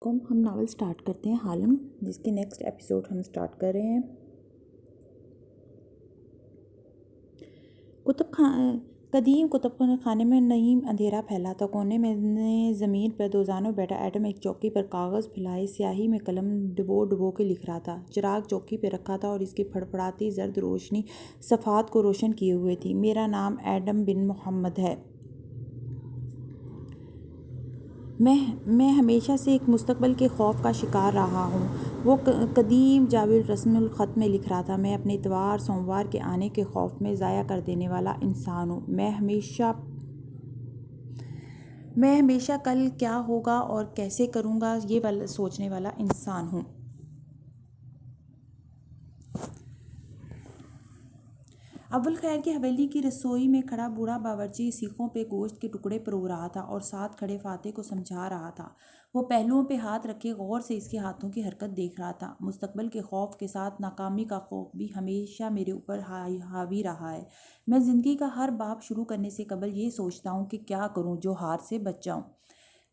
ہم novel start کرتے ہیں حالم، جس کے نیکسٹ ایپیسوڈ ہم سٹارٹ کر رہے ہیں۔ قدیم کتب خانے میں نیم اندھیرا پھیلا تھا۔ کونے میں زمین پر دوزانوں بیٹھا ایڈم ایک چوکی پر کاغذ پھیلائے سیاہی میں قلم ڈبو کے لکھ رہا تھا۔ چراغ چوکی پہ رکھا تھا اور اس کی پھڑپڑاتی زرد روشنی صفحات کو روشن کیے ہوئے تھی۔ میرا نام ایڈم بن محمد ہے۔ میں ہمیشہ سے ایک مستقبل کے خوف کا شکار رہا ہوں، وہ قدیم جاوید رسم الخط میں لکھ رہا تھا۔ میں اپنے اتوار سوموار کے آنے کے خوف میں ضائع کر دینے والا انسان ہوں۔ میں ہمیشہ کل کیا ہوگا اور کیسے کروں گا یہ سوچنے والا انسان ہوں۔ اول خیر کی حویلی کی رسوئی میں کھڑا بوڑھا باورچی سیخوں پہ گوشت کے ٹکڑے پرو رہا تھا اور ساتھ کھڑے فاتح کو سمجھا رہا تھا۔ وہ پہلوؤں پہ ہاتھ رکھے غور سے اس کے ہاتھوں کی حرکت دیکھ رہا تھا۔ مستقبل کے خوف کے ساتھ ناکامی کا خوف بھی ہمیشہ میرے اوپر حاوی رہا ہے۔ میں زندگی کا ہر باب شروع کرنے سے قبل یہ سوچتا ہوں کہ کیا کروں جو ہار سے بچ جاؤں۔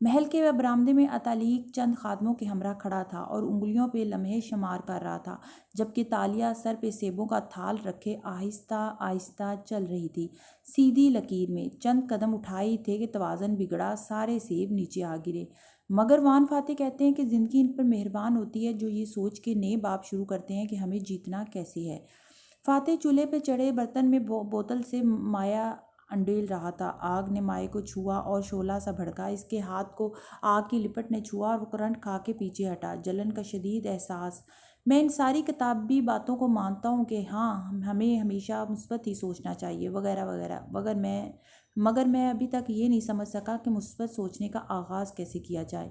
محل کے برآمدے میں اتالیق چند خادموں کے ہمراہ کھڑا تھا اور انگلیوں پہ لمحے شمار کر رہا تھا، جبکہ تالیہ سر پہ سیبوں کا تھال رکھے آہستہ آہستہ چل رہی تھی، سیدھی لکیر میں۔ چند قدم اٹھائے تھے کہ توازن بگڑا، سارے سیب نیچے آ گرے۔ مگر وان فاتح کہتے ہیں کہ زندگی ان پر مہربان ہوتی ہے جو یہ سوچ کے نئے باب شروع کرتے ہیں کہ ہمیں جیتنا کیسے ہے۔ فاتح چولہے پہ چڑھے برتن میں بوتل سے مائع انڈیل رہا تھا۔ آگ نے مائع کو چھوا اور شعلہ سا بھڑکا۔ اس کے ہاتھ کو آگ کی لپٹ نے چھوا اور وہ کرنٹ کھا کے پیچھے ہٹا۔ جلن کا شدید احساس۔ میں ان ساری کتابی باتوں کو مانتا ہوں کہ ہاں، ہمیں ہمیشہ مثبت ہی سوچنا چاہیے وغیرہ وغیرہ، مگر میں ابھی تک یہ نہیں سمجھ سکا کہ مثبت سوچنے کا آغاز کیسے کیا جائے۔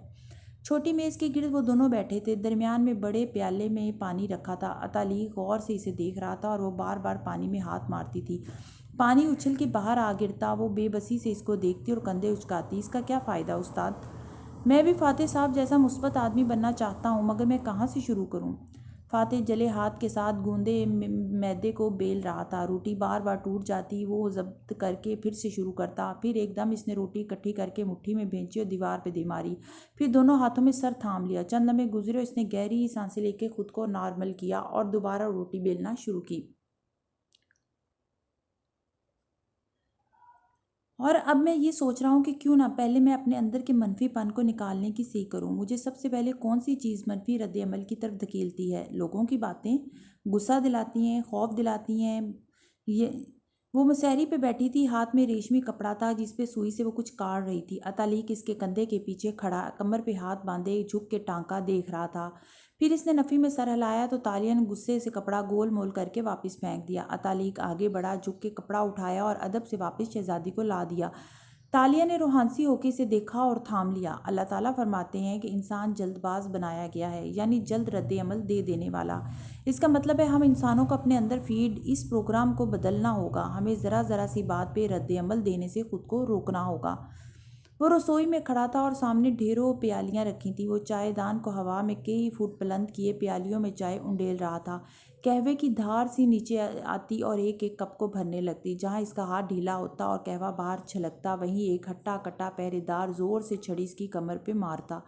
چھوٹی میز کے گرد وہ دونوں بیٹھے تھے۔ درمیان میں بڑے پیالے میں پانی رکھا تھا۔ اتالیق غور سے اسے دیکھ رہا تھا اور وہ بار بار پانی میں ہاتھ مارتی تھی۔ پانی اچھل کے باہر آ گرتا۔ وہ بے بسی سے اس کو دیکھتی اور کندھے اچکاتی۔ اس کا کیا فائدہ استاد؟ میں بھی فاتح صاحب جیسا مثبت آدمی بننا چاہتا ہوں، مگر میں کہاں سے شروع کروں؟ فاتح جلے ہاتھ کے ساتھ گوندے میدے کو بیل رہا تھا۔ روٹی بار بار ٹوٹ جاتی، وہ ضبط کر کے پھر سے شروع کرتا۔ پھر ایک دم اس نے روٹی اکٹھی کر کے مٹھی میں بھینچی اور دیوار پہ دے ماری۔ پھر دونوں ہاتھوں میں سر تھام لیا۔ چند لمحے گزرے اور اس نے گہری سانسیں لے کے خود کو نارمل کیا اور دوبارہ روٹی بیلنا شروع کی۔ اور اب میں یہ سوچ رہا ہوں کہ کیوں نہ پہلے میں اپنے اندر کے منفی پن کو نکالنے کی سیکھ کروں۔ مجھے سب سے پہلے کون سی چیز منفی رد عمل کی طرف دھکیلتی ہے؟ لوگوں کی باتیں غصہ دلاتی ہیں، خوف دلاتی ہیں۔ وہ مسہری پہ بیٹھی تھی، ہاتھ میں ریشمی کپڑا تھا جس پہ سوئی سے وہ کچھ کاٹ رہی تھی۔ اتالیق اس کے کندھے کے پیچھے کھڑا، کمر پہ ہاتھ باندھے جھک کے ٹانکا دیکھ رہا تھا۔ پھر اس نے نفی میں سر ہلایا تو تالیہ نے غصے سے کپڑا گول مول کر کے واپس پھینک دیا۔ اتالیق آگے بڑھا، جھک کے کپڑا اٹھایا اور ادب سے واپس شہزادی کو لا دیا۔ تالیہ نے روحانسی ہو کے اسے دیکھا اور تھام لیا۔ اللہ تعالیٰ فرماتے ہیں کہ انسان جلد باز بنایا گیا ہے، یعنی جلد رد عمل دے دینے والا۔ اس کا مطلب ہے ہم انسانوں کو اپنے اندر فیڈ اس پروگرام کو بدلنا ہوگا۔ ہمیں ذرا سی بات پہ رد عمل دینے سے خود کو روکنا ہوگا۔ وہ رسوئی میں کھڑا تھا اور سامنے ڈھیروں پیالیاں رکھی تھیں۔ وہ چائے دان کو ہوا میں کئی فٹ بلند کیے پیالیوں میں چائے انڈیل رہا تھا۔ قہوے کی دھار سی نیچے آتی اور ایک ایک کپ کو بھرنے لگتی۔ جہاں اس کا ہاتھ ڈھیلا ہوتا اور قہوہ باہر چھلکتا، وہیں ایک ہٹا کٹا پہرے دار زور سے چھڑی اس کی کمر پہ مارتا۔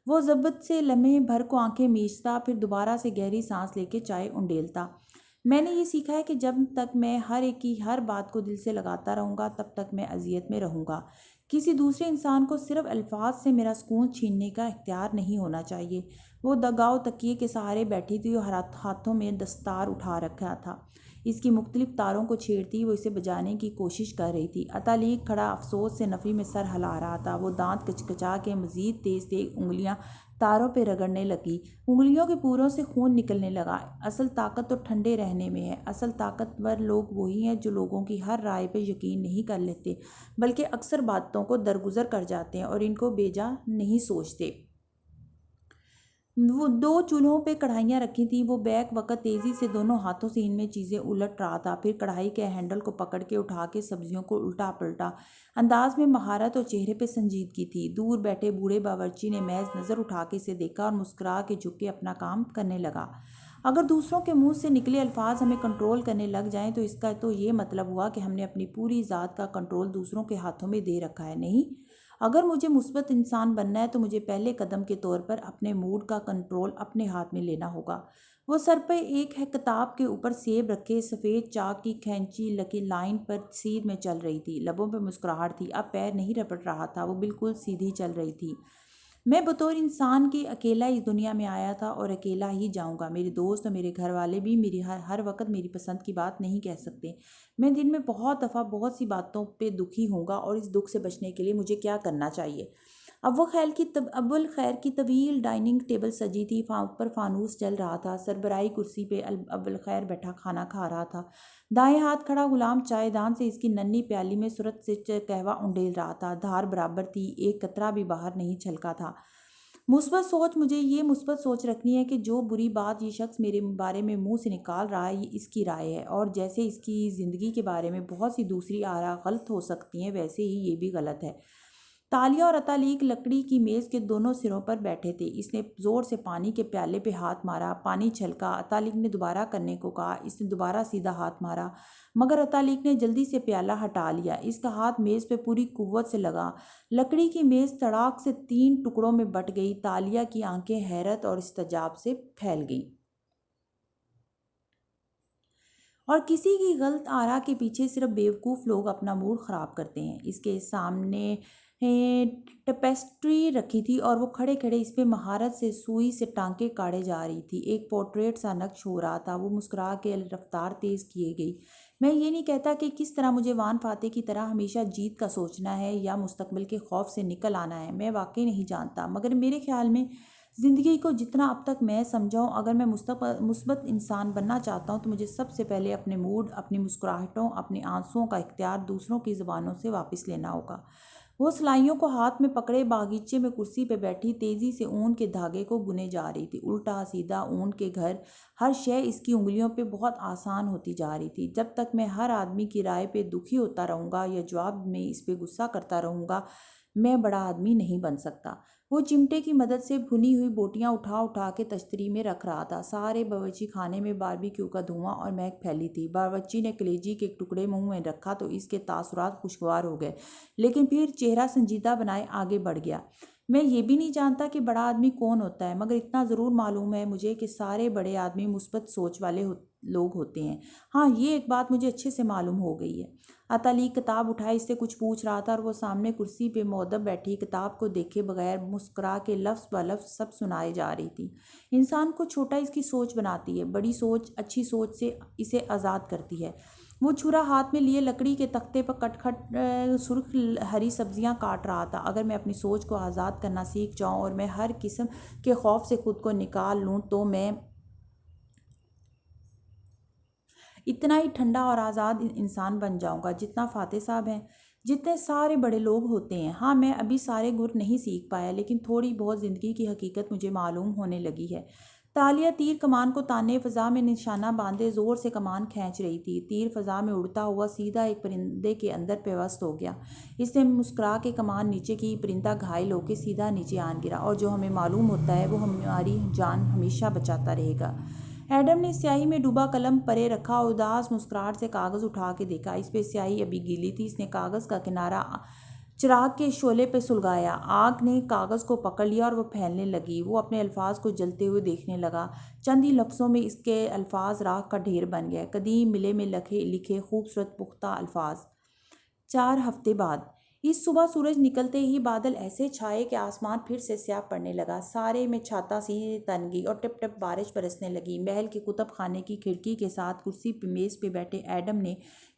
وہ ضبط سے لمحے بھر کو آنکھیں میچتا، پھر دوبارہ سے گہری سانس لے کے چائے انڈیلتا۔ میں نے یہ سیکھا ہے کہ جب تک میں ہر ایک کی ہر بات کو دل سے لگاتا رہوں گا، تب تک میں اذیت میں رہوں گا۔ کسی دوسرے انسان کو صرف الفاظ سے میرا سکون چھیننے کا اختیار نہیں ہونا چاہیے۔ وہ دگاؤ تکیے کے سہارے بیٹھی تھی اور ہاتھوں میں دستار اٹھا رکھا تھا۔ اس کی مختلف تاروں کو چھیڑتی وہ اسے بجانے کی کوشش کر رہی تھی۔ اتالیق کھڑا افسوس سے نفی میں سر ہلا رہا تھا۔ وہ دانت کچکچا کے مزید تیز انگلیاں تاروں پہ رگڑنے لگی۔ انگلیوں کے پوروں سے خون نکلنے لگا۔ اصل طاقت تو ٹھنڈے رہنے میں ہے۔ اصل طاقتور لوگ وہی ہیں جو لوگوں کی ہر رائے پہ یقین نہیں کر لیتے، بلکہ اکثر باتوں کو درگزر کر جاتے ہیں اور ان کو بیجا نہیں سوچتے۔ وہ دو چولہوں پہ کڑھائیاں رکھی تھیں۔ وہ بیک وقت تیزی سے دونوں ہاتھوں سے ان میں چیزیں الٹ رہا تھا، پھر کڑھائی کے ہینڈل کو پکڑ کے اٹھا کے سبزیوں کو الٹا پلٹا۔ انداز میں مہارت اور چہرے پہ سنجیدگی تھی۔ دور بیٹھے بوڑھے باورچی نے محض نظر اٹھا کے اسے دیکھا اور مسکرا کے جھک کے اپنا کام کرنے لگا۔ اگر دوسروں کے منہ سے نکلے الفاظ ہمیں کنٹرول کرنے لگ جائیں تو اس کا تو یہ مطلب ہوا کہ ہم نے اپنی پوری ذات کا کنٹرول دوسروں کے ہاتھوں میں دے رکھا ہے، نہیں؟ اگر مجھے مثبت انسان بننا ہے تو مجھے پہلے قدم کے طور پر اپنے موڈ کا کنٹرول اپنے ہاتھ میں لینا ہوگا۔ وہ سر پہ ایک ہے کتاب کے اوپر سیب رکھے سفید چاک کی کھینچی لکی لائن پر سیدھ میں چل رہی تھی، لبوں پہ مسکراہٹ تھی، اب پیر نہیں رپٹ رہا تھا، وہ بالکل سیدھی چل رہی تھی۔ میں بطور انسان کے اکیلا اس دنیا میں آیا تھا اور اکیلا ہی جاؤں گا۔ میرے دوست اور میرے گھر والے بھی میری ہر وقت میری پسند کی بات نہیں کہہ سکتے۔ میں دن میں بہت دفعہ بہت سی باتوں پہ دکھی ہوں گا، اور اس دکھ سے بچنے کے لیے مجھے کیا کرنا چاہیے؟ اول خیر کی طویل ڈائننگ ٹیبل سجی تھی، اوپر فانوس جل رہا تھا، سربراہی کرسی پہ اول خیر بیٹھا کھانا کھا رہا تھا۔ دائیں ہاتھ کھڑا غلام چائے دان سے اس کی ننھی پیالی میں صورت سے قہوہ انڈیل رہا تھا، دھار برابر تھی، ایک قطرہ بھی باہر نہیں چھلکا تھا۔ مثبت سوچ، مجھے یہ مثبت سوچ رکھنی ہے کہ جو بری بات یہ شخص میرے بارے میں منہ سے نکال رہا ہے یہ اس کی رائے ہے، اور جیسے اس کی زندگی کے بارے میں بہت سی دوسری آراء غلط ہو سکتی ہیں ویسے ہی یہ بھی غلط ہے۔ تالیہ اور عطالیق لکڑی کی میز کے دونوں سروں پر بیٹھے تھے۔ اس نے زور سے پانی کے پیالے پہ ہاتھ مارا، پانی چھلکا۔ عطالیق نے دوبارہ کرنے کو کہا، اس نے دوبارہ سیدھا ہاتھ مارا، مگر عطالیق نے جلدی سے پیالہ ہٹا لیا۔ اس کا ہاتھ میز پہ پوری قوت سے لگا، لکڑی کی میز تڑاک سے 3 ٹکڑوں میں بٹ گئی۔ تالیہ کی آنکھیں حیرت اور استعجاب سے پھیل گئیں۔ اور کسی کی غلط آراء کے پیچھے صرف بیوقوف لوگ اپنا موڈ خراب کرتے ہیں۔ اس کے سامنے ٹیپسٹری رکھی تھی اور وہ کھڑے کھڑے اس پہ مہارت سے سوئی سے ٹانکے کاڑے جا رہی تھی۔ ایک پورٹریٹ سا نقش ہو رہا تھا۔ وہ مسکرا کے رفتار تیز کیے گئی۔ میں یہ نہیں کہتا کہ کس طرح مجھے وان فاتح کی طرح ہمیشہ جیت کا سوچنا ہے یا مستقبل کے خوف سے نکل آنا ہے، میں واقعی نہیں جانتا، مگر میرے خیال میں زندگی کو جتنا اب تک میں سمجھا ہوں، اگر میں مثبت انسان بننا چاہتا ہوں تو مجھے سب سے پہلے اپنے موڈ، اپنی مسکراہٹوں، اپنے آنسوؤں کا اختیار دوسروں کی زبانوں سے واپس لینا ہوگا۔ وہ سلائیوں کو ہاتھ میں پکڑے باغیچے میں کرسی پہ بیٹھی تیزی سے اون کے دھاگے کو بنے جا رہی تھی، الٹا سیدھا اون کے گھر، ہر شے اس کی انگلیوں پہ بہت آسان ہوتی جا رہی تھی۔ جب تک میں ہر آدمی کی رائے پہ دکھی ہوتا رہوں گا یا جواب میں اس پہ غصہ کرتا رہوں گا، میں بڑا آدمی نہیں بن سکتا۔ وہ چمٹے کی مدد سے بھنی ہوئی بوٹیاں اٹھا اٹھا کے تشتری میں رکھ رہا تھا۔ سارے باورچی خانے میں باربیکیو کا دھواں اور مہک پھیلی تھی۔ باورچی نے کلیجی کے ایک ٹکڑے منہ میں رکھا تو اس کے تاثرات خوشگوار ہو گئے، لیکن پھر چہرہ سنجیدہ بنائے آگے بڑھ گیا۔ میں یہ بھی نہیں جانتا کہ بڑا آدمی کون ہوتا ہے، مگر اتنا ضرور معلوم ہے مجھے کہ سارے بڑے آدمی مثبت سوچ والے لوگ ہوتے ہیں۔ ہاں، یہ ایک بات مجھے اچھے سے معلوم ہو گئی ہے۔ عطالیق کتاب اٹھائے اس سے کچھ پوچھ رہا تھا، اور وہ سامنے کرسی پہ مؤدب بیٹھی کتاب کو دیکھے بغیر مسکرا کے لفظ بہ لفظ سب سنائے جا رہی تھی۔ انسان کو چھوٹا اس کی سوچ بناتی ہے، بڑی سوچ اچھی سوچ سے اسے آزاد کرتی ہے۔ وہ چھرا ہاتھ میں لیے لکڑی کے تختے پر کٹ کٹ سرخ ہری سبزیاں کاٹ رہا تھا۔ اگر میں اپنی سوچ کو آزاد کرنا سیکھ جاؤں اور میں ہر قسم کے خوف سے خود کو نکال لوں تو میں اتنا ہی ٹھنڈا اور آزاد انسان بن جاؤں گا جتنا فاتح صاحب ہیں، جتنے سارے بڑے لوگ ہوتے ہیں۔ ہاں، میں ابھی سارے گر نہیں سیکھ پایا، لیکن تھوڑی بہت زندگی کی حقیقت مجھے معلوم ہونے لگی ہے۔ تالیہ تیر کمان کو تانے فضا میں نشانہ باندھے زور سے کمان کھینچ رہی تھی۔ تیر فضا میں اڑتا ہوا سیدھا ایک پرندے کے اندر پیوست ہو گیا۔ اس نے مسکرا کے کمان نیچے کی، پرندہ گھائل ہو کے سیدھا نیچے آن گرا، اور جو ہمیں معلوم ہوتا ہے وہ ہماری جان ہمیشہ بچاتا رہے گا۔ ایڈم نے سیاہی میں ڈوبا قلم پرے رکھا اور اداس مسکراہٹ سے کاغذ اٹھا کے دیکھا۔ اس پہ سیاہی ابھی گیلی تھی۔ اس نے کاغذ کا کنارہ چراغ کے شعلے پہ سلگایا۔ آگ نے کاغذ کو پکڑ لیا اور وہ پھیلنے لگی۔ وہ اپنے الفاظ کو جلتے ہوئے دیکھنے لگا۔ چند ہی لفظوں میں اس کے الفاظ راکھ کا ڈھیر بن گئے، قدیم ملے میں لکھے خوبصورت پختہ الفاظ۔ 4 ہفتے بعد اس صبح سورج نکلتے ہی بادل ایسے چھائے کہ آسمان پھر سے سیاہ پڑنے لگا۔ سارے میں چھاتا سی تن گئی اور ٹپ ٹپ بارش برسنے لگی۔ محل کے کتب خانے کی کھڑکی کے ساتھ کرسی پہ میز پہ بیٹھے ایڈم نے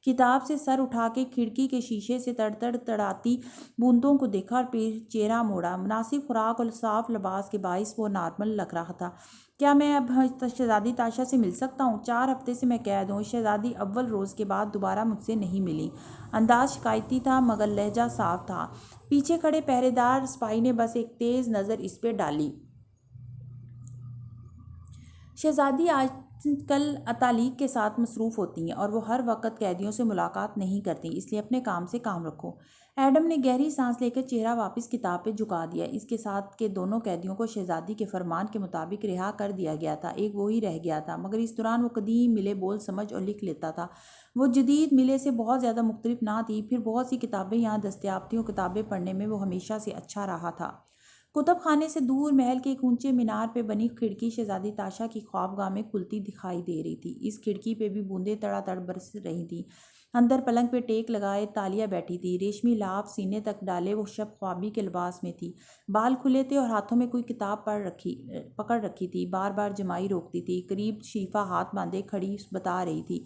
کتاب سے سر اٹھا کے کھڑکی کے شیشے سے تڑ تڑ تڑاتی بوندوں کو دیکھا اور پھر چہرہ موڑا۔ مناسب خوراک اور صاف لباس کے باعث وہ نارمل لگ رہا تھا۔ کیا میں اب شہزادی تاشا سے مل سکتا ہوں؟ 4 ہفتے سے میں قید ہوں۔ شہزادی اول روز کے بعد دوبارہ مجھ سے نہیں ملی۔ انداز شکایتی تھا مگر لہجہ صاف تھا۔ پیچھے کھڑے پہرے دار سپاہی نے بس ایک تیز نظر اس پہ ڈالی۔ شہزادی آج کل تعلیق کے ساتھ مصروف ہوتی ہیں اور وہ ہر وقت قیدیوں سے ملاقات نہیں کرتی، اس لیے اپنے کام سے کام رکھو۔ ایڈم نے گہری سانس لے کر چہرہ واپس کتاب پہ جھکا دیا۔ اس کے ساتھ کے دونوں قیدیوں کو شہزادی کے فرمان کے مطابق رہا کر دیا گیا تھا، ایک وہی رہ گیا تھا، مگر اس دوران وہ قدیم ملے بول سمجھ اور لکھ لیتا تھا۔ وہ جدید ملے سے بہت زیادہ مختلف نہ تھی، پھر بہت سی کتابیں یہاں دستیاب تھیں اور کتابیں پڑھنے میں وہ ہمیشہ سے اچھا رہا تھا۔ کتب خانے سے دور محل کے ایک اونچے مینار پہ بنی کھڑکی شہزادی تاشا کی خوابگاہ میں کھلتی دکھائی دے رہی تھی۔ اس کھڑکی پہ بھی بوندیں تڑا تڑ برس رہی تھیں۔ اندر پلنگ پہ ٹیک لگائے تالیہ بیٹھی تھی، ریشمی لاف سینے تک ڈالے وہ شب خوابی کے لباس میں تھی۔ بال کھلے تھے اور ہاتھوں میں کوئی کتاب پکڑ رکھی تھی، بار بار جمائی روکتی تھی۔ قریب شریفہ ہاتھ باندھے کھڑی بتا رہی تھی،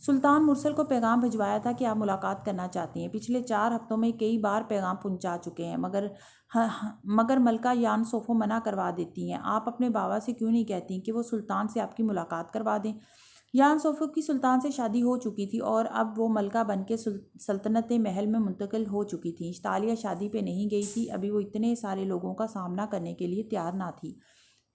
سلطان مرسل کو پیغام بھجوایا تھا کہ آپ ملاقات کرنا چاہتے ہیں۔ پچھلے 4 ہفتوں میں کئی بار پیغام پہنچا چکے ہیں، مگر ملکہ یان سوفو منع کروا دیتی ہیں۔ آپ اپنے بابا سے کیوں نہیں کہتی کہ وہ سلطان سے آپ کی ملاقات کروا دیں؟ یان سوفو کی سلطان سے شادی ہو چکی تھی اور اب وہ ملکہ بن کے سلطنت محل میں منتقل ہو چکی تھی۔ تالیہ شادی پہ نہیں گئی تھی، ابھی وہ اتنے سارے لوگوں کا سامنا کرنے کے لیے تیار نہ تھی۔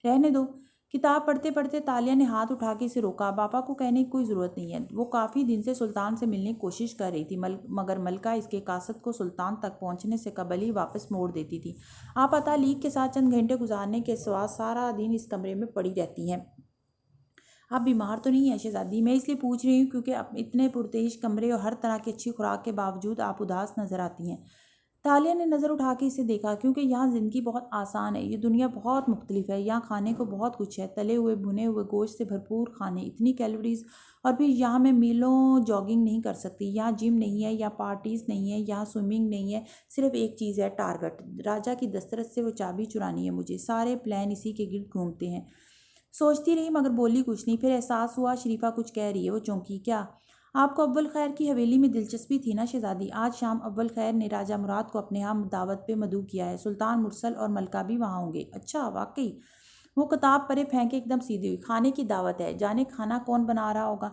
رہنے دو۔ کتاب پڑھتے پڑھتے تالیہ نے ہاتھ اٹھا کے اسے روکا۔ باپا کو کہنے کی کوئی ضرورت نہیں ہے، وہ کافی دن سے سلطان سے ملنے کی کوشش کر رہی تھی، مگر ملکہ اس کے قاصد کو سلطان تک پہنچنے سے قبل ہی واپس موڑ دیتی تھی۔ آپ تعلیق کے ساتھ چند گھنٹے گزارنے کے سوا سارا دن اس کمرے میں پڑی رہتی ہیں۔ آپ بیمار تو نہیں ہیں شہزادی؟ میں اس لیے پوچھ رہی ہوں کیونکہ اتنے پرتعیش کمرے اور ہر طرح کی اچھی خوراک کے باوجود آپ اداس نظر آتی ہیں۔ تالیہ نے نظر اٹھا کے اسے دیکھا، کیونکہ یہاں زندگی بہت آسان ہے، یہ دنیا بہت مختلف ہے، یہاں کھانے کو بہت کچھ ہے، تلے ہوئے بھنے ہوئے گوشت سے بھرپور کھانے، اتنی کیلوریز، اور پھر یہاں میں میلوں جاگنگ نہیں کر سکتی، یہاں جم نہیں ہے، یہاں پارٹیز نہیں ہے، یہاں سوئمنگ نہیں ہے، صرف ایک چیز ہے، ٹارگٹ۔ راجہ کی دسترس سے وہ چابی چرانی ہے مجھے، سارے پلان اسی کے گرد گھومتے ہیں۔ سوچتی رہی مگر بولی کچھ نہیں، پھر احساس ہوا شریفہ کچھ کہہ رہی ہے، وہ چونکی۔ کیا؟ آپ کو اول خیر کی حویلی میں دلچسپی تھی نا شہزادی؟ آج شام اول خیر نے راجہ مراد کو اپنے ہاں دعوت پہ مدعو کیا ہے، سلطان مرسل اور ملکہ بھی وہاں ہوں گے۔ اچھا، واقعی؟ وہ کتاب پرے پھینکے ایک دم سیدھی ہوئی۔ کھانے کی دعوت ہے، جانے کھانا کون بنا رہا ہوگا؟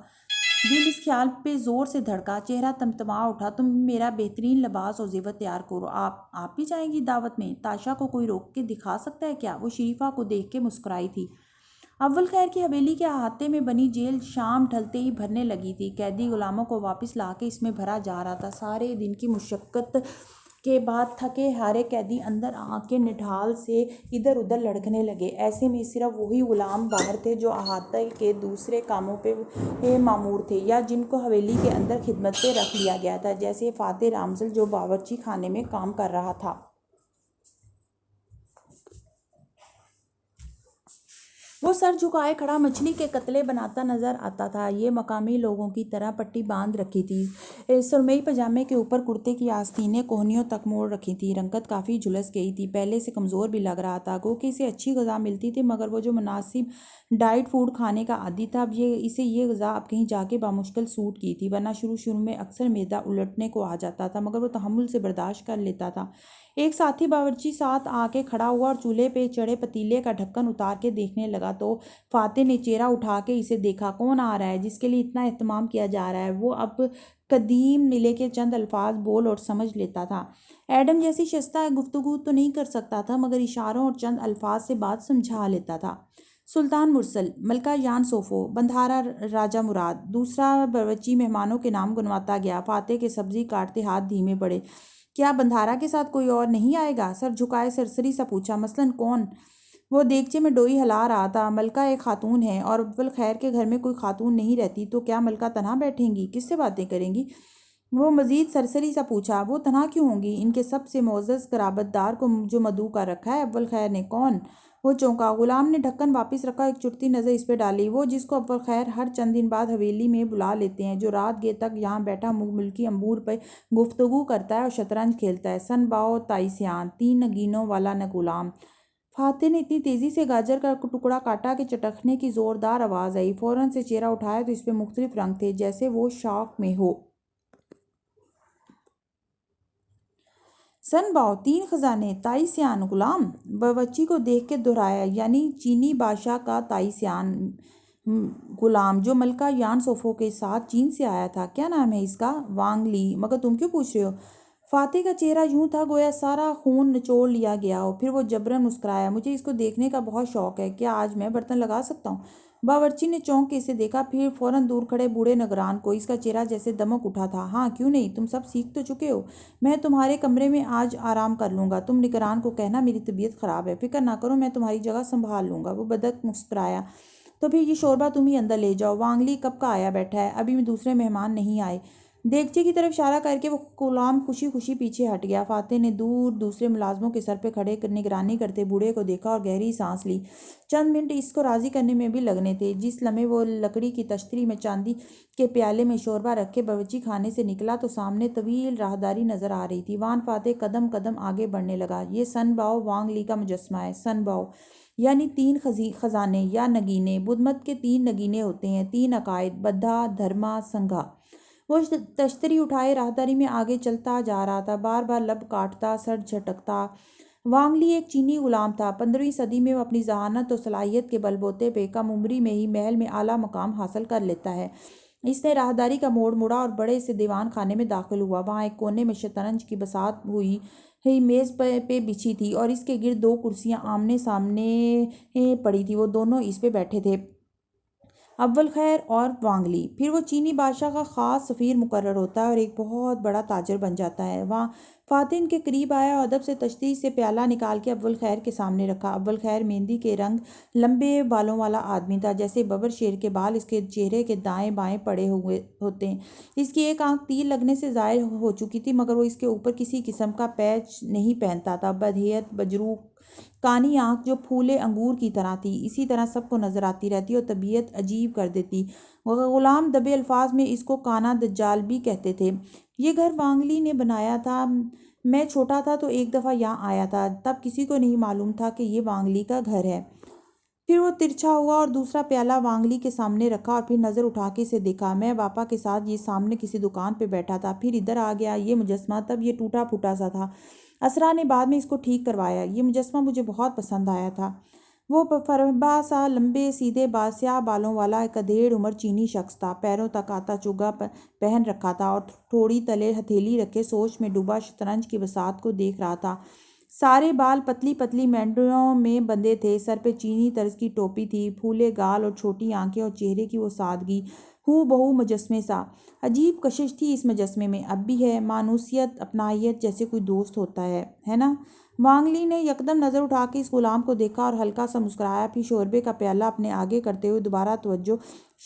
دل اس خیال پہ زور سے دھڑکا، چہرہ تمتما اٹھا۔ تم میرا بہترین لباس اور زیور تیار کرو۔ آپ بھی جائیں گی دعوت میں؟ تاشا کو کوئی روک کے دکھا سکتا ہے کیا؟ وہ شریفہ کو دیکھ کے مسکرائی تھی۔ اول خیر کی حویلی کے احاطے میں بنی جیل شام ڈھلتے ہی بھرنے لگی تھی، قیدی غلاموں کو واپس لا کے اس میں بھرا جا رہا تھا۔ سارے دن کی مشقت کے بعد تھکے ہارے قیدی اندر آ کے نڈھال سے ادھر ادھر لڑکنے لگے۔ ایسے میں صرف وہی غلام باہر تھے جو احاطے کے دوسرے کاموں پہ مامور تھے یا جن کو حویلی کے اندر خدمت پہ رکھ لیا گیا تھا، جیسے فاتح رامزل جو باورچی خانے میں کام کر رہا تھا۔ وہ سر جھکائے کھڑا مچھلی کے قتلے بناتا نظر آتا تھا۔ یہ مقامی لوگوں کی طرح پٹی باندھ رکھی تھی، سرمئی پاجامے کے اوپر کرتے کی آستینیں کوہنیوں تک موڑ رکھی تھی۔ رنگت کافی جھلس گئی تھی، پہلے سے کمزور بھی لگ رہا تھا، گو کہ اسے اچھی غذا ملتی تھی، مگر وہ جو مناسب ڈائٹ فوڈ کھانے کا عادی تھا، اب اسے یہ غذا اب کہیں جا کے بامشکل سوٹ کی تھی، ورنہ شروع میں اکثر معدہ الٹنے کو آ جاتا تھا، مگر وہ تحمل سے برداشت کر لیتا تھا۔ ایک ساتھی باورچی ساتھ آ کے کھڑا ہوا اور چولہے پہ چڑھے پتیلے کا ڈھکن اتار کے دیکھنے لگا تو فاتح نے چہرہ اٹھا کے اسے دیکھا۔ کون آ رہا ہے جس کے لیے اتنا اہتمام کیا جا رہا ہے؟ وہ اب قدیم ملے کے چند الفاظ بول اور سمجھ لیتا تھا۔ ایڈم جیسی شائستہ گفتگو تو نہیں کر سکتا تھا، مگر اشاروں اور چند الفاظ سے بات سمجھا لیتا تھا۔ سلطان مرسل، ملکہ یان سوفو، بندھارا راجہ مراد۔ دوسرا باورچی مہمانوں کے نام گنواتا گیا۔ فاتح کے سبزی کاٹتے ہاتھ دھیمے پڑے۔ کیا بندھارا کے ساتھ کوئی اور نہیں آئے گا؟ سر جھکائے سرسری سا پوچھا۔ مثلاً کون؟ وہ دیگچے میں ڈوئی ہلا رہا تھا۔ ملکہ ایک خاتون ہے اور اول خیر کے گھر میں کوئی خاتون نہیں رہتی، تو کیا ملکہ تنہا بیٹھیں گی؟ کس سے باتیں کریں گی؟ وہ مزید سرسری سا پوچھا۔ وہ تنہا کیوں ہوں گی؟ ان کے سب سے معزز قرابت دار کو جو مدعو کر رکھا ہے۔ اول خیر نے؟ کون؟ وہ چونکا۔ غلام نے ڈھکن واپس رکھا، ایک چٹتی نظر اس پہ ڈالی۔ وہ جس کو اول خیر ہر چند دن بعد حویلی میں بلا لیتے ہیں، جو رات گیر تک یہاں بیٹھا ملکی امور پہ گفتگو کرتا ہے اور شطرنج کھیلتا ہے۔ سن باؤ تائیسیان، 3 نگینوں والا غلام۔ فاتح نے اتنی تیزی سے گاجر کا ٹکڑا کاٹا کہ چٹکنے کی زوردار آواز آئی۔ فوراً سے چہرہ اٹھایا تو اس پہ مختلف رنگ تھے، جیسے وہ شوق میں ہو۔ سن باؤ، 3 خزانے، تائیسیان غلام؟ باورچی کو دیکھ کے دہرایا۔ یعنی چینی بادشاہ کا تائیسیان غلام، جو ملکہ یان سوفو کے ساتھ چین سے آیا تھا۔ کیا نام ہے اس کا؟ وانگ لی۔ مگر تم کیوں پوچھ رہے ہو؟ فاتح کا چہرہ یوں تھا گویا سارا خون نچوڑ لیا گیا ہو۔ پھر وہ جبراً مسکرایا، مجھے اس کو دیکھنے کا بہت شوق ہے، کیا آج میں برتن لگا سکتا ہوں؟ باورچی نے چونک کے اسے دیکھا، پھر فوراً دور کھڑے بوڑھے نگران کو۔ اس کا چہرہ جیسے دمک اٹھا تھا۔ ہاں کیوں نہیں، تم سب سیکھ تو چکے ہو، میں تمہارے کمرے میں آج آرام کر لوں گا۔ تم نگران کو کہنا میری طبیعت خراب ہے، فکر نہ کرو، میں تمہاری جگہ سنبھال لوں گا۔ وہ بدک مسکرایا، تو پھر یہ شوربہ تم ہی اندر لے جاؤ، وانگلی کب کا آیا بیٹھا ہے، ابھی میں دوسرے مہمان نہیں آئے۔ دیگچے کی طرف اشارہ کر کے وہ غلام خوشی خوشی پیچھے ہٹ گیا۔ فاتح نے دور دوسرے ملازموں کے سر پہ کھڑے نگرانی کرتے بوڑھے کو دیکھا اور گہری سانس لی۔ چند منٹ اس کو راضی کرنے میں بھی لگنے تھے۔ جس لمحے وہ لکڑی کی تشتری میں چاندی کے پیالے میں شوربہ رکھے باورچی خانے سے نکلا تو سامنے طویل راہداری نظر آ رہی تھی۔ وان فاتح قدم قدم آگے بڑھنے لگا۔ یہ سن باؤ وانگ لی کا مجسمہ ہے۔ سن باؤ یعنی تین خزانے یا نگینے۔ بدھ مت کے تین نگینے ہوتے ہیں، تین عقائد، بدھا، دھرما، سنگھا۔ وہ تشتری اٹھائے راہداری میں آگے چلتا جا رہا تھا، بار بار لب کاٹتا، سر جھٹکتا۔ وانگ لی ایک چینی غلام تھا۔ 15ویں صدی میں وہ اپنی ذہانت و صلاحیت کے بل بوتے پہ کم عمری میں ہی محل میں اعلیٰ مقام حاصل کر لیتا ہے۔ اس نے راہداری کا موڑ موڑا اور بڑے سے دیوان خانے میں داخل ہوا۔ وہاں ایک کونے میں شطرنج کی بساط ہوئی میز پہ بچھی تھی اور اس کے گرد دو کرسیاں آمنے سامنے پڑی تھیں۔ وہ دونوں اس پہ بیٹھے تھے، اول خیر اور وانگ لی۔ پھر وہ چینی بادشاہ کا خاص سفیر مقرر ہوتا ہے اور ایک بہت بڑا تاجر بن جاتا ہے۔ وہاں فاتح ان کے قریب آیا اور ادب سے تشتری سے پیالہ نکال کے اول خیر کے سامنے رکھا۔ اول خیر مہندی کے رنگ لمبے بالوں والا آدمی تھا، جیسے ببر شیر کے بال اس کے چہرے کے دائیں بائیں پڑے ہوئے ہوتے ہیں۔ اس کی ایک آنکھ تیر لگنے سے زائل ہو چکی تھی، مگر وہ اس کے اوپر کسی قسم کا پیچ نہیں پہنتا تھا۔ بدہیت بجروح کانی آنکھ جو پھولے انگور کی طرح تھی، اسی طرح سب کو نظر آتی رہتی اور طبیعت عجیب کر دیتی۔ غلام دبے الفاظ میں اس کو کانا دجال بھی کہتے تھے۔ یہ گھر وانگ لی نے بنایا تھا۔ میں چھوٹا تھا تو ایک دفعہ یہاں آیا تھا، تب کسی کو نہیں معلوم تھا کہ یہ وانگ لی کا گھر ہے۔ پھر وہ ترچھا ہوا اور دوسرا پیالہ وانگ لی کے سامنے رکھا اور پھر نظر اٹھا کے اسے دیکھا۔ میں باپا کے ساتھ یہ سامنے کسی دکان پہ بیٹھا تھا، پھر ادھر آ گیا۔ یہ مجسمہ تب یہ ٹوٹا پھوٹا سا تھا، اسرا نے بعد میں اس کو ٹھیک کروایا۔ یہ مجسمہ مجھے بہت پسند آیا تھا۔ وہ فربا سا لمبے سیدھے سیاہ بالوں والا ایک ادھیڑ عمر چینی شخص تھا، پیروں تک آتا چوگا پہن رکھا تھا اور تھوڑی تلے ہتھیلی رکھے سوچ میں ڈوبا شطرنج کی بساط کو دیکھ رہا تھا۔ سارے بال پتلی پتلی مینڈیوں میں بندھے تھے، سر پہ چینی طرز کی ٹوپی تھی، پھولے گال اور چھوٹی آنکھیں اور چہرے کی وہ سادگی، ہو بہو مجسمے سا۔ عجیب کشش تھی اس مجسمے میں، اب بھی ہے، مانوسیت، اپنائیت، جیسے کوئی دوست ہوتا ہے نا؟ وانگ لی نے یکدم نظر اٹھا کے اس غلام کو دیکھا اور ہلکا سا مسکرایا، پھر شوربے کا پیالہ اپنے آگے کرتے ہوئے دوبارہ توجہ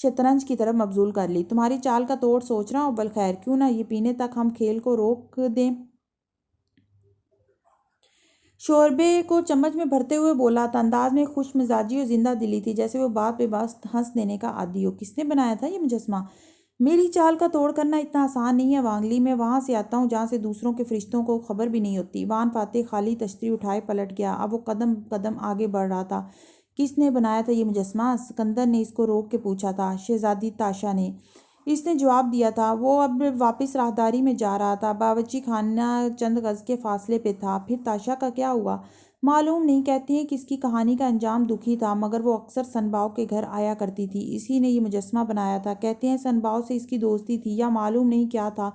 شطرنج کی طرف مبذول کر لی۔ تمہاری چال کا توڑ سوچ رہا ہوں اول خیر، کیوں نہ یہ پینے تک ہم کھیل کو روک دیں؟ شوربے کو چمچ میں بھرتے ہوئے بولا تھا، انداز میں خوش مزاجی اور زندہ دلی تھی، جیسے وہ بات بے بات ہنس دینے کا عادی ہو۔ کس نے بنایا تھا یہ مجسمہ؟ میری چال کا توڑ کرنا اتنا آسان نہیں ہے وانگ لی، میں وہاں سے آتا ہوں جہاں سے دوسروں کے فرشتوں کو خبر بھی نہیں ہوتی۔ وان فاتح خالی تشتری اٹھائے پلٹ گیا، اب وہ قدم قدم آگے بڑھ رہا تھا۔ کس نے بنایا تھا یہ مجسمہ؟ سکندر نے اس کو روک کے پوچھا تھا۔ شہزادی تاشا نے، اس نے جواب دیا تھا۔ وہ اب واپس راہداری میں جا رہا تھا، باورچی خانہ چند گز کے فاصلے پہ تھا۔ پھر تاشا کا کیا ہوا؟ معلوم نہیں، کہتے ہیں کہ اس کی کہانی کا انجام دکھی تھا، مگر وہ اکثر سن باؤ کے گھر آیا کرتی تھی، اسی نے یہ مجسمہ بنایا تھا۔ کہتے ہیں سن باؤ سے اس کی دوستی تھی یا معلوم نہیں کیا تھا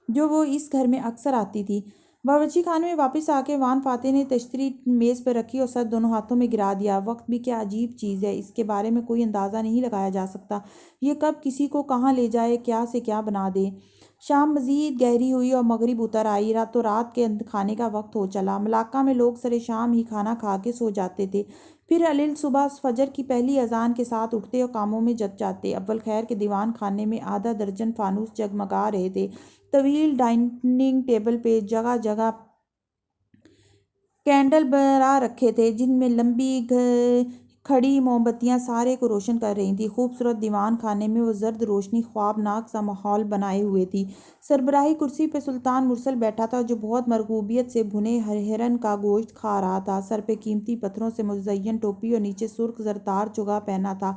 جو وہ اس گھر میں اکثر آتی تھی۔ باورچی خانے میں واپس آ کے وان فاتح نے تشتری میز پر رکھی اور سر دونوں ہاتھوں میں گرا دیا۔ وقت بھی کیا عجیب چیز ہے، اس کے بارے میں کوئی اندازہ نہیں لگایا جا سکتا، یہ کب کسی کو کہاں لے جائے، کیا سے کیا بنا دے۔ شام مزید گہری ہوئی اور مغرب اتر آئی، تو رات کے کھانے کا وقت ہو چلا۔ ملاقہ میں لوگ سر شام ہی کھانا کھا کے سو جاتے تھے، پھر علیل صبح فجر کی پہلی اذان کے ساتھ اٹھتے اور کاموں میں جت جاتے۔ اول خیر کے دیوان خانے میں آدھا درجن فانوس جگمگا رہے تھے۔ طویل ڈائننگ ٹیبل پہ جگہ جگہ کینڈل برا رکھے تھے، جن میں لمبی کھڑی موم بتیاں سارے کو روشن کر رہی تھیں۔ خوبصورت دیوان خانے میں وہ زرد روشنی خوابناک سا ماحول بنائے ہوئے تھی۔ سربراہی کرسی پہ سلطان مرسل بیٹھا تھا، جو بہت مرغوبیت سے بھنے ہرن کا گوشت کھا رہا تھا۔ سر پہ قیمتی پتھروں سے مزین ٹوپی اور نیچے سرخ زرتار چوگا پہنا تھا۔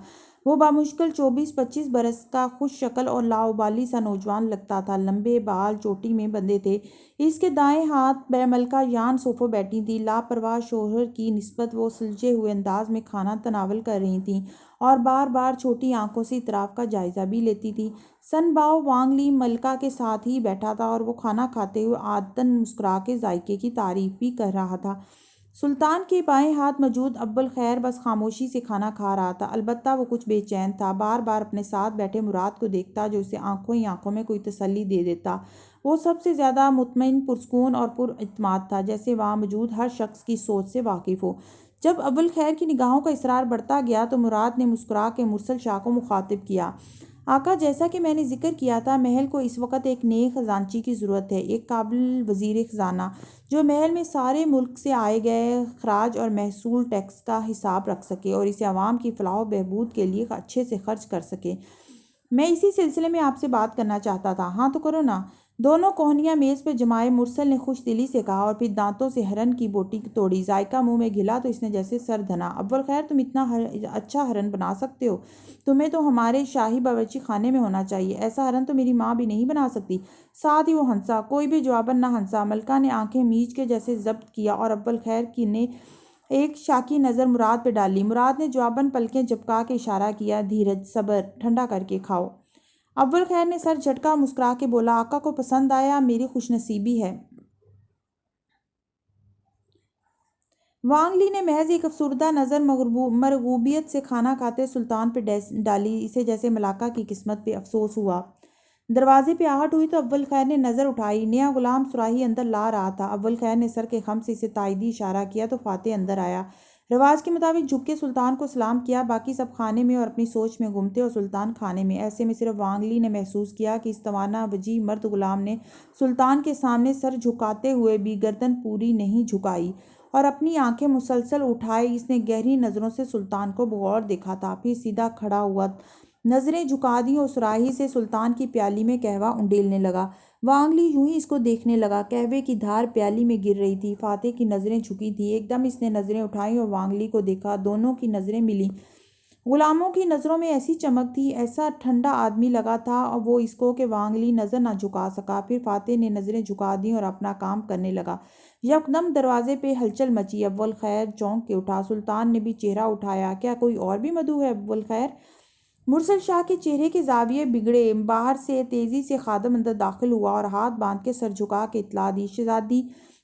وہ بامشکل 24-25 برس کا خوش شکل اور لاابالی سا نوجوان لگتا تھا۔ لمبے بال چوٹی میں بندھے تھے۔ اس کے دائیں ہاتھ ملکہ یان صوفہ بیٹھی تھیں۔ لاپرواہ شوہر کی نسبت وہ سلجھے ہوئے انداز میں کھانا تناول کر رہی تھیں اور بار بار چھوٹی آنکھوں سے اطراف کا جائزہ بھی لیتی تھیں۔ سن باؤ وانگ لی ملکہ کے ساتھ ہی بیٹھا تھا اور وہ کھانا کھاتے ہوئے عادتاً مسکرا کے ذائقے کی تعریف بھی کر رہا تھا۔ سلطان کے بائیں ہاتھ موجود ابوالخیر بس خاموشی سے کھانا کھا رہا تھا، البتہ وہ کچھ بے چین تھا، بار بار اپنے ساتھ بیٹھے مراد کو دیکھتا جو اسے آنکھوں ہی آنکھوں میں کوئی تسلی دے دیتا۔ وہ سب سے زیادہ مطمئن، پرسکون اور پراعتماد تھا، جیسے وہاں موجود ہر شخص کی سوچ سے واقف ہو۔ جب ابوالخیر کی نگاہوں کا اصرار بڑھتا گیا تو مراد نے مسکرا کے مرسل شاہ کو مخاطب کیا۔ آقا، جیسا کہ میں نے ذکر کیا تھا، محل کو اس وقت ایک نئے خزانچی کی ضرورت ہے، ایک قابل وزیر خزانہ جو محل میں سارے ملک سے آئے گئے خراج اور محصول ٹیکس کا حساب رکھ سکے اور اسے عوام کی فلاح و بہبود کے لیے اچھے سے خرچ کر سکے۔ میں اسی سلسلے میں آپ سے بات کرنا چاہتا تھا۔ ہاں تو کرو نا۔ دونوں کوہنیاں میز پہ جمائے مرسل نے خوش دلی سے کہا اور پھر دانتوں سے ہرن کی بوٹی توڑی۔ ذائقہ منہ میں گھلا تو اس نے جیسے سر دھنا۔ ابوالخیر، تم اتنا اچھا ہرن بنا سکتے ہو؟ تمہیں تو ہمارے شاہی باورچی خانے میں ہونا چاہیے، ایسا ہرن تو میری ماں بھی نہیں بنا سکتی۔ ساتھ ہی وہ ہنسا۔ کوئی بھی جواباً نہ ہنسا۔ ملکہ نے آنکھیں میچ کے جیسے ضبط کیا اور ابوالخیر کی نے ایک شاکی نظر مراد پہ ڈالی۔ مراد نے جواباً پلکیں جھپکا کے اشارہ کیا، دھیرج، صبر، ٹھنڈا کر کے کھاؤ۔ ابوالخیر نے سر جھٹکا اور مسکرا کے بولا، آقا کو پسند آیا، میری خوش نصیبی ہے۔ وانگ لی نے محض ایک افسردہ نظر مرغوبیت سے کھانا کھاتے سلطان پہ ڈالی، اسے جیسے ملاکہ کی قسمت پہ افسوس ہوا۔ دروازے پہ آہٹ ہوئی تو ابوالخیر نے نظر اٹھائی۔ نیا غلام سراہی اندر لا رہا تھا۔ ابوالخیر نے سر کے خم سے اسے تائیدی اشارہ کیا تو فاتح اندر آیا۔ رواج کے مطابق جھک کے سلطان کو سلام کیا۔ باقی سب کھانے میں اور اپنی سوچ میں گم تھے اور سلطان کھانے میں۔ ایسے میں صرف وانگ لی نے محسوس کیا کہ اس توانا وجیح مرد غلام نے سلطان کے سامنے سر جھکاتے ہوئے بھی گردن پوری نہیں جھکائی اور اپنی آنکھیں مسلسل اٹھائے اس نے گہری نظروں سے سلطان کو بغور دیکھا تھا، پھر سیدھا کھڑا ہوا، نظریں جھکا دیں اور سراہی سے سلطان کی پیالی میں قہوہ انڈیلنے لگا۔ وانگ لی یوں ہی اس کو دیکھنے لگا۔ قہوے کی دھار پیالی میں گر رہی تھی۔ فاتح کی نظریں جھکی تھیں۔ ایک دم اس نے نظریں اٹھائیں اور وانگ لی کو دیکھا۔ دونوں کی نظریں ملیں۔ غلاموں کی نظروں میں ایسی چمک تھی، ایسا ٹھنڈا آدمی لگا تھا وہ اس کو کہ وانگ لی نظر نہ جھکا سکا۔ پھر فاتح نے نظریں جھکا دیں اور اپنا کام کرنے لگا۔ یکدم دروازے پہ ہلچل مچی۔ ابوالخیر چونک کے اٹھا۔ سلطان نے بھی چہرہ اٹھایا۔ کیا کوئی اور بھی مدعو ہے ابوالخیر؟ مرسل شاہ کے چہرے کے زاویے بگڑے۔ باہر سے تیزی سے خادم اندر داخل ہوا اور ہاتھ باندھ کے سر جھکا کے اطلاع دی، شہزادی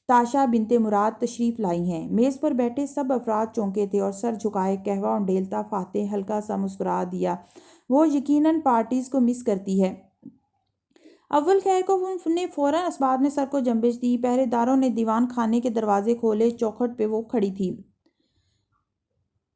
تاشا بنت مراد تشریف لائی ہیں۔ میز پر بیٹھے سب افراد چونکے تھے اور سر جھکائے قہوہ انڈیلتا فاتح ہلکا سا مسکرا دیا۔ وہ یقیناً پارٹیز کو مس کرتی ہے۔ اول خیر نے فوراً اسباب میں سر کو جنبش دی۔ پہرے داروں نے دیوان خانے کے دروازے کھولے۔ چوکھٹ پہ وہ کھڑی تھی۔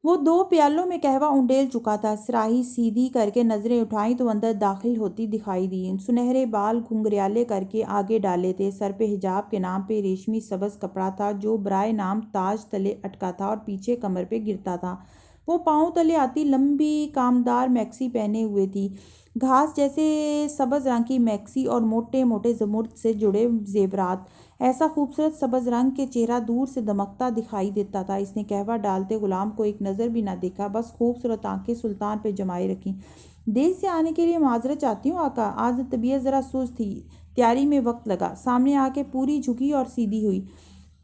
وہ 2 پیالوں میں قہوہ انڈیل چکا تھا۔ سراہی سیدھی کر کے نظریں اٹھائیں تو اندر داخل ہوتی دکھائی دی۔ سنہرے بال گھنگریالے کر کے آگے ڈالے تھے۔ سر پہ حجاب کے نام پہ ریشمی سبز کپڑا تھا جو برائے نام تاج تلے اٹکا تھا اور پیچھے کمر پہ گرتا تھا۔ وہ پاؤں تلے آتی لمبی کامدار میکسی پہنے ہوئے تھی، گھاس جیسے سبز رنگ کی میکسی اور موٹے موٹے زمرد سے جڑے زیورات۔ ایسا خوبصورت سبز رنگ کہ چہرہ دور سے دمکتا دکھائی دیتا تھا۔ اس نے قہوہ ڈالتے غلام کو ایک نظر بھی نہ دیکھا، بس خوبصورت آنکھیں سلطان پہ جمائے رکھیں۔ دیر سے آنے کے لیے معذرت چاہتی ہوں آقا، آج طبیعت ذرا سست تھی، تیاری میں وقت لگا۔ سامنے آ کے پوری جھکی اور سیدھی ہوئی۔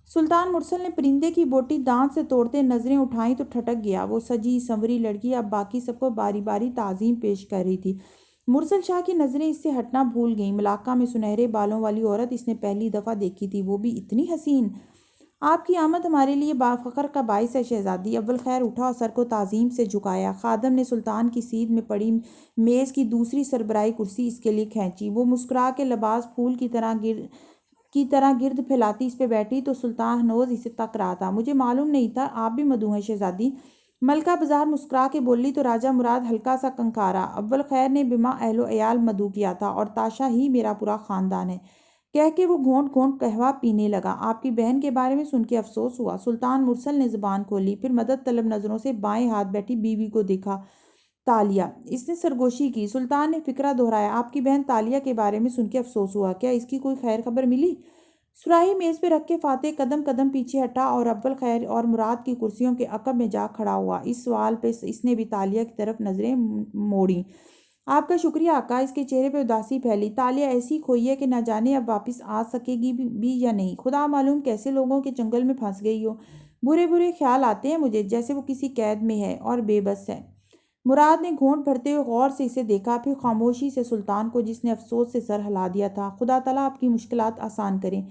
سلطان مرسل نے پرندے کی بوٹی دانت سے توڑتے نظریں اٹھائیں تو ٹھٹک گیا۔ وہ سجی سنوری لڑکی اب باقی سب کو باری باری تعظیم پیش کر رہی تھی۔ مرسل شاہ کی نظریں اس سے ہٹنا بھول گئیں۔ ملاقہ میں سنہرے بالوں والی عورت اس نے پہلی دفعہ دیکھی تھی، وہ بھی اتنی حسین۔ آپ کی آمد ہمارے لیے فخر کا باعث ہے شہزادی۔ اول خیر اٹھا اور سر کو تعظیم سے جھکایا۔ خادم نے سلطان کی سیدھ میں پڑی میز کی دوسری سربراہی کرسی اس کے لیے کھینچی۔ وہ مسکرا کے لباس پھول کی طرح گرد پھیلاتی اس پہ بیٹھی تو سلطان ہنوز اسے تک رہا تھا۔ مجھے معلوم نہیں تھا آپ بھی مدعو ہیں شہزادی، ملکہ بظاہر مسکرا کے بولی تو راجہ مراد ہلکا سا کنکھارا۔ اول خیر نے بما اہل و عیال مدعو کیا تھا اور تاشا ہی میرا پورا خاندان ہے، کہہ کے وہ گھونٹ گھونٹ قہوہ پینے لگا۔ آپ کی بہن کے بارے میں سن کے افسوس ہوا۔ سلطان مرسل نے زبان کھولی، پھر مدد طلب نظروں سے بائیں ہاتھ بیٹھی بیوی کو دیکھا، تالیہ۔ اس نے سرگوشی کی۔ سلطان نے فکرہ دہرایا، آپ کی بہن تالیہ کے بارے میں سن کے افسوس ہوا، کیا اس کی کوئی خیر خبر ملی؟ سراہی میز پہ رکھ کے فاتح قدم قدم پیچھے ہٹا اور اول خیر اور مراد کی کرسیوں کے عقب میں جا کھڑا ہوا۔ اس سوال پہ اس نے بھی تالیہ کی طرف نظریں موڑیں۔ آپ کا شکریہ آقا۔ اس کے چہرے پہ اداسی پھیلی۔ تالیہ ایسی کھوئی ہے کہ نہ جانے اب واپس آ سکے گی بھی یا نہیں۔ خدا معلوم کیسے لوگوں کے چنگل میں پھنس گئی ہو۔ برے برے خیال آتے ہیں مجھے، جیسے وہ کسی قید میں ہے اور بے بس ہے۔ مراد نے گھونٹ بھرتے ہوئے غور سے اسے دیکھا، پھر خاموشی سے سلطان کو، جس نے افسوس سے سر ہلا دیا تھا۔ خدا تعالیٰ آپ کی مشکلات آسان کریں۔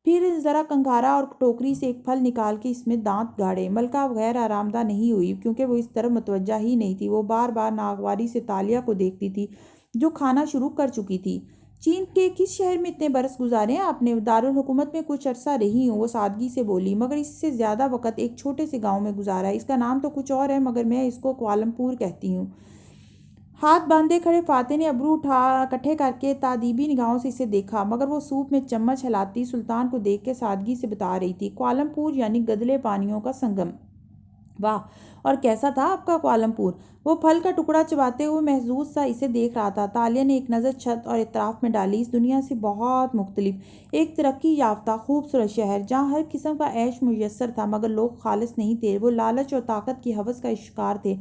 پھر ذرا کنگھارا اور ٹوکری سے ایک پھل نکال کے اس میں دانت گاڑے۔ ملکہ غیر آرام دہ نہیں ہوئی، کیونکہ وہ اس طرف متوجہ ہی نہیں تھی۔ وہ بار بار ناگواری سے تالیہ کو دیکھتی تھی، جو کھانا شروع کر چکی تھی۔ چین کے کس شہر میں اتنے برس گزارے ہیں آپ نے؟ دارالحکومت میں کچھ عرصہ رہی ہوں، وہ سادگی سے بولی، مگر اس سے زیادہ وقت ایک چھوٹے سے گاؤں میں گزارا ہے۔ اس کا نام تو کچھ اور ہے، مگر میں اس کو کوالمپور کہتی ہوں۔ ہاتھ باندھے کھڑے فاتح نے ابرو اکٹھے کر کے تادیبی نگاہوں سے اسے دیکھا، مگر وہ سوپ میں چمچ ہلاتی سلطان کو دیکھ کے سادگی سے بتا رہی تھی، کوالمپور یعنی گدلے پانیوں کا سنگم۔ واہ، اور کیسا تھا آپ کا کوالمپور؟ وہ پھل کا ٹکڑا چباتے ہوئے محظوظ سا اسے دیکھ رہا تھا۔ تالیہ نے ایک نظر چھت اور اطراف میں ڈالی۔ اس دنیا سے بہت مختلف ایک ترقی یافتہ خوبصورت شہر، جہاں ہر قسم کا عیش میسر تھا، مگر لوگ خالص نہیں تھے، وہ لالچ اور طاقت کی ہوس کا شکار تھے۔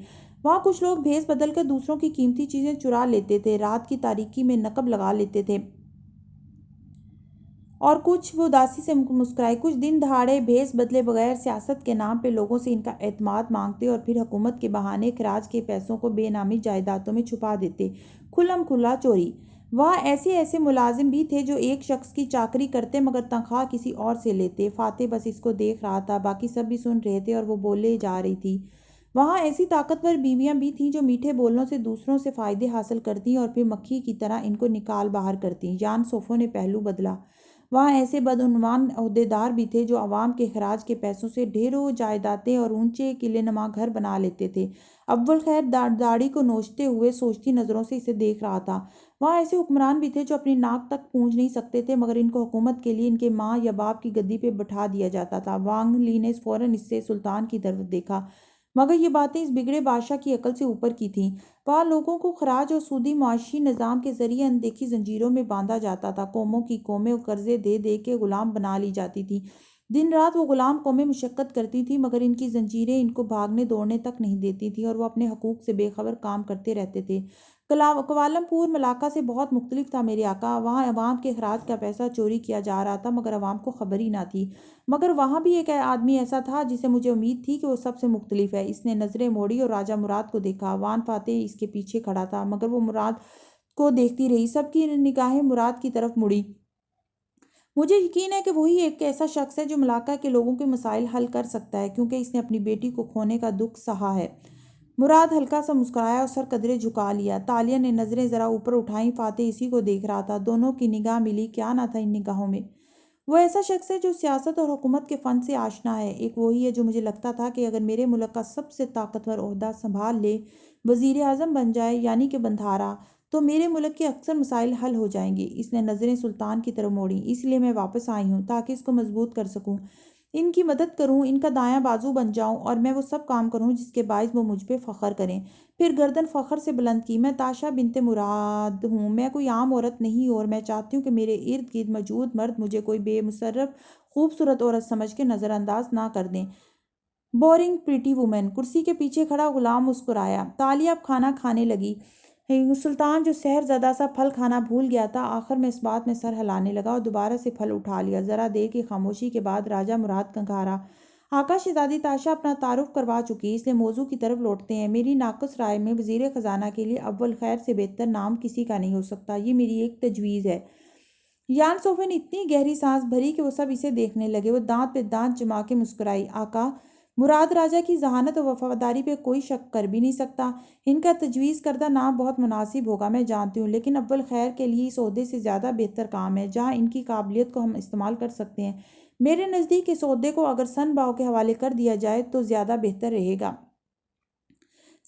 وہاں کچھ لوگ بھیس بدل کر دوسروں کی قیمتی چیزیں چرا لیتے تھے، رات کی تاریکی میں نقب لگا لیتے تھے، اور کچھ، وہ اداسی سے مسکرائی، کچھ دن دہاڑے بھیس بدلے بغیر سیاست کے نام پہ لوگوں سے ان کا اعتماد مانگتے اور پھر حکومت کے بہانے خراج کے پیسوں کو بے نامی جائیدادوں میں چھپا دیتے۔ کھلم کھلا چوری۔ وہاں ایسے ملازم بھی تھے جو ایک شخص کی چاکری کرتے مگر تنخواہ کسی اور سے لیتے۔ فاتح بس اس کو دیکھ رہا تھا، باقی سب بھی سن رہے تھے، اور وہ بولے جا رہی تھی۔ وہاں ایسی طاقتور بیویاں بھی تھیں جو میٹھے بولنوں سے دوسروں سے فائدے حاصل کرتیں اور پھر مکھی کی طرح ان کو نکال باہر کرتیں۔ یان صوفو نے پہلو بدلا۔ وہاں ایسے بدعنوان عہدیدار بھی تھے جو عوام کے خراج کے پیسوں سے ڈھیروں جائیدادیں اور اونچے قلعے نما گھر بنا لیتے تھے۔ اول خیر داڑھی کو نوچتے ہوئے سوچتی نظروں سے اسے دیکھ رہا تھا۔ وہاں ایسے حکمران بھی تھے جو اپنی ناک تک پونچھ نہیں سکتے تھے، مگر ان کو حکومت کے لیے ان کے ماں یا باپ کی گدی پہ بٹھا دیا جاتا تھا۔ وانگ لی نے فوراً اس سے سلطان کی طرف دیکھا، مگر یہ باتیں اس بگڑے بادشاہ کی عقل سے اوپر کی تھیں۔ وہاں لوگوں کو خراج اور سودی معاشی نظام کے ذریعے اندیکھی زنجیروں میں باندھا جاتا تھا۔ قوموں کی قومیں قرضے دے دے کے غلام بنا لی جاتی تھیں۔ دن رات وہ غلام قومیں مشقت کرتی تھیں، مگر ان کی زنجیریں ان کو بھاگنے دوڑنے تک نہیں دیتی تھیں، اور وہ اپنے حقوق سے بے خبر کام کرتے رہتے تھے۔ کوالمپور ملاقہ سے بہت مختلف تھا میرے آقا۔ وہاں عوام کے خراج کا پیسہ چوری کیا جا رہا تھا، مگر عوام کو خبر ہی نہ تھی۔ مگر وہاں بھی ایک آدمی ایسا تھا جسے مجھے امید تھی کہ وہ سب سے مختلف ہے۔ اس نے نظریں موڑی اور راجہ مراد کو دیکھا۔ وان فاتح اس کے پیچھے کھڑا تھا، مگر وہ مراد کو دیکھتی رہی۔ سب کی نگاہیں مراد کی طرف مڑی۔ مجھے یقین ہے کہ وہی ایک ایسا شخص ہے جو ملاقہ کے لوگوں کے مسائل حل کر سکتا ہے، کیونکہ اس نے اپنی بیٹی کو کھونے کا دکھ سہا ہے۔ مراد ہلکا سا مسکرایا اور سر قدرے جھکا لیا۔ تالیہ نے نظریں ذرا اوپر اٹھائیں۔ فاتح اسی کو دیکھ رہا تھا۔ دونوں کی نگاہ ملی۔ کیا نہ تھا ان نگاہوں میں؟ وہ ایسا شخص ہے جو سیاست اور حکومت کے فن سے آشنا ہے۔ ایک وہی ہے جو مجھے لگتا تھا کہ اگر میرے ملک کا سب سے طاقتور عہدہ سنبھال لے، وزیر اعظم بن جائے، یعنی کہ بندھارا، تو میرے ملک کے اکثر مسائل حل ہو جائیں گے۔ اس نے نظریں سلطان کی طرف موڑیں۔ اس لیے میں واپس آئی ہوں، تاکہ اس کو مضبوط کر سکوں، ان کی مدد کروں، ان کا دایاں بازو بن جاؤں، اور میں وہ سب کام کروں جس کے باعث وہ مجھ پہ فخر کریں۔ پھر گردن فخر سے بلند کی۔ میں تاشا بنت مراد ہوں، میں کوئی عام عورت نہیں ہوں، اور میں چاہتی ہوں کہ میرے ارد گرد موجود مرد مجھے کوئی بے مصرف خوبصورت عورت سمجھ کے نظر انداز نہ کر دیں۔ Boring pretty woman. کرسی کے پیچھے کھڑا غلام مسکرایا۔ تالیہ اب کھانا کھانے لگی۔ سلطان جو سحر زدہ سا پھل کھانا بھول گیا تھا، آخر میں اس بات میں سر ہلانے لگا اور دوبارہ سے پھل اٹھا لیا۔ ذرا دیر کی خاموشی کے بعد راجہ مراد کنکھارا، آقا شہزادی تاشا اپنا تعارف کروا چکی، اس لیے موضوع کی طرف لوٹتے ہیں۔ میری ناقص رائے میں وزیر خزانہ کے لیے اول خیر سے بہتر نام کسی کا نہیں ہو سکتا۔ یہ میری ایک تجویز ہے۔ یان صوفے نے اتنی گہری سانس بھری کہ وہ سب اسے دیکھنے لگے۔ وہ دانت پہ دانت جما کے مسکرائی۔ آقا، مراد راجہ کی ذہانت اور وفاداری پہ کوئی شک کر بھی نہیں سکتا۔ ان کا تجویز کردہ نام بہت مناسب ہوگا، میں جانتی ہوں، لیکن اول خیر کے لیے اس عہدے سے زیادہ بہتر کام ہے جہاں ان کی قابلیت کو ہم استعمال کر سکتے ہیں۔ میرے نزدیک اس عہدے کو اگر سن باؤ کے حوالے کر دیا جائے تو زیادہ بہتر رہے گا۔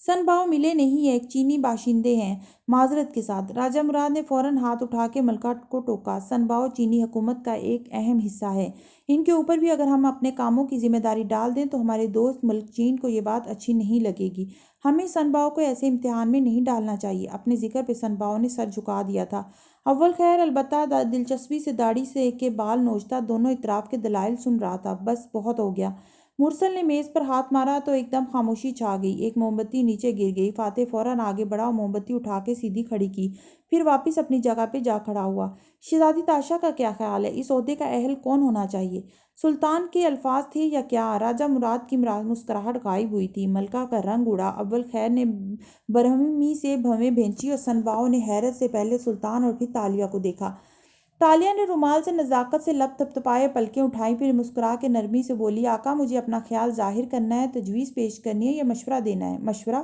سن باؤ ملے نہیں ہیں، ایک چینی باشندے ہیں۔ معذرت کے ساتھ۔ راجہ مراد نے فوراً ہاتھ اٹھا کے ملکہ کو ٹوکا۔ سن باؤ چینی حکومت کا ایک اہم حصہ ہے۔ ان کے اوپر بھی اگر ہم اپنے کاموں کی ذمہ داری ڈال دیں تو ہمارے دوست ملک چین کو یہ بات اچھی نہیں لگے گی۔ ہمیں سن باؤ کو ایسے امتحان میں نہیں ڈالنا چاہیے۔ اپنے ذکر پہ سن باؤ نے سر جھکا دیا تھا۔ اول خیر البتہ دلچسپی سے داڑھی سے کے بال نوچتا دونوں اطراف کے دلائل سن رہا تھا۔ بس بہت ہو گیا۔ مرسل نے میز پر ہاتھ مارا تو ایک دم خاموشی چھا گئی۔ ایک موم بتی نیچے گر گئی۔ فاتح فوراً آگے بڑھا اور موم بتی اٹھا کے سیدھی کھڑی کی، پھر واپس اپنی جگہ پہ جا کھڑا ہوا۔ شہزادی تاشا کا کیا خیال ہے؟ اس عہدے کا اہل کون ہونا چاہیے؟ سلطان کے الفاظ تھے یا کیا؟ راجہ مراد کی مسکراہٹ غائب ہوئی تھی۔ ملکہ کا رنگ اڑا۔ اول خیر نے برہمی سے بھویں بھینچی اور سنباؤ نے حیرت سے پہلے سلطان اور پھر تالیہ کو دیکھا۔ تالیہ نے رومال سے نزاکت سے لب تھپتھپائے، پلکیں اٹھائیں، پھر مسکرا کے نرمی سے بولی، آقا مجھے اپنا خیال ظاہر کرنا ہے، تجویز پیش کرنی ہے یا مشورہ دینا ہے؟ مشورہ؟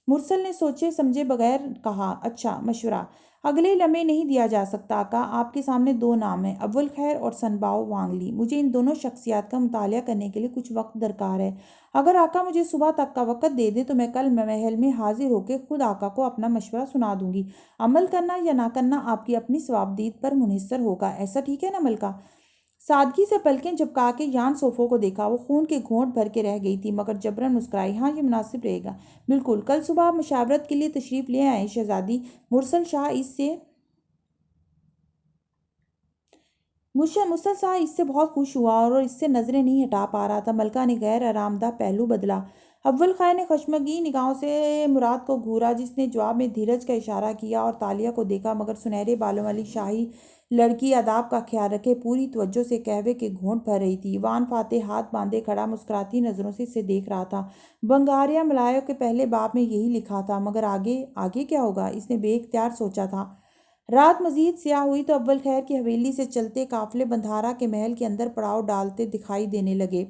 مرسل نے سوچے سمجھے بغیر کہا، اچھا مشورہ اگلے لمحے نہیں دیا جا سکتا آقا۔ آپ کے سامنے دو نام ہیں، اول خیر اور سنباؤ وانگلی۔ مجھے ان دونوں شخصیات کا مطالعہ کرنے کے لیے کچھ وقت درکار ہے۔ اگر آقا مجھے صبح تک کا وقت دے دیں تو میں کل محل میں حاضر ہو کے خود آقا کو اپنا مشورہ سنا دوں گی۔ عمل کرنا یا نہ کرنا آپ کی اپنی ثوابدید پر منحصر ہوگا۔ ایسا ٹھیک ہے نا ملکہ؟ سادگی سے پلکیں جھپکا کے یان صوفوں کو دیکھا۔ وہ خون کے گھونٹ بھر کے رہ گئی تھی مگر جبراً مسکرائی، ہاں یہ مناسب رہے گا، بالکل، کل صبح آپ مشاورت کے لیے تشریف لے آئیں شہزادی۔ مرسل شاہ اس سے بہت خوش ہوا اور اس سے نظریں نہیں ہٹا پا رہا تھا۔ ملکہ نے غیر آرام دہ پہلو بدلا۔ اول خیر نے خشمگین نگاہوں سے مراد کو گھورا، جس نے جواب میں دھیرج کا اشارہ کیا، اور تالیہ کو دیکھا مگر سنہرے بالوں والی شاہی لڑکی آداب کا خیال رکھے پوری توجہ سے قہوے کے گھونٹ بھر رہی تھی۔ وان فاتح ہاتھ باندھے کھڑا مسکراتی نظروں سے اسے دیکھ رہا تھا۔ بنگاریہ ملایو کے پہلے باب میں یہی لکھا تھا، مگر آگے کیا ہوگا؟ اس نے بے اختیار سوچا تھا۔ رات مزید سیاہ ہوئی تو اول خیر کی حویلی سے چلتے قافلے بندھارا کے محل کے اندر پڑاؤ ڈالتے دکھائی دینے لگے۔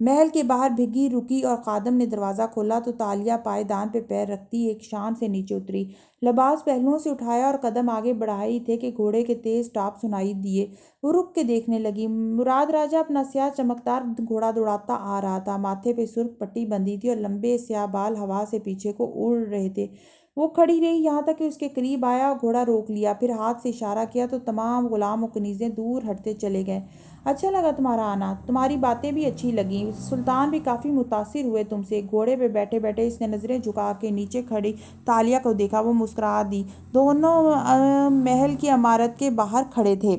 محل کے باہر بھگی رکی اور خادم نے دروازہ کھولا تو تالیہ پائیدان پہ پیر رکھتی ایک شان سے نیچے اتری۔ لباس پہلوؤں سے اٹھایا اور قدم آگے بڑھائے ہی تھے کہ گھوڑے کے تیز ٹاپ سنائی دیے۔ وہ رک کے دیکھنے لگی۔ مراد راجہ اپنا سیاہ چمکدار گھوڑا دوڑاتا آ رہا تھا۔ ماتھے پہ سرخ پٹی بندھی تھی اور لمبے سیاہ بال ہوا سے پیچھے کو اڑ رہے تھے۔ وہ کھڑی رہی یہاں تک کہ اس کے قریب آیا اور گھوڑا روک لیا، پھر ہاتھ سے اشارہ کیا تو تمام غلام و کنیزیں دور ہٹتے چلے گئے۔ اچھا لگا تمہارا آنا، تمہاری باتیں بھی اچھی لگیں، سلطان بھی کافی متاثر ہوئے تم سے۔ گھوڑے پہ بیٹھے بیٹھے اس نے نظریں جھکا کے نیچے کھڑی تالیہ کو دیکھا۔ وہ مسکرا دی۔ دونوں محل کی عمارت کے باہر کھڑے تھے۔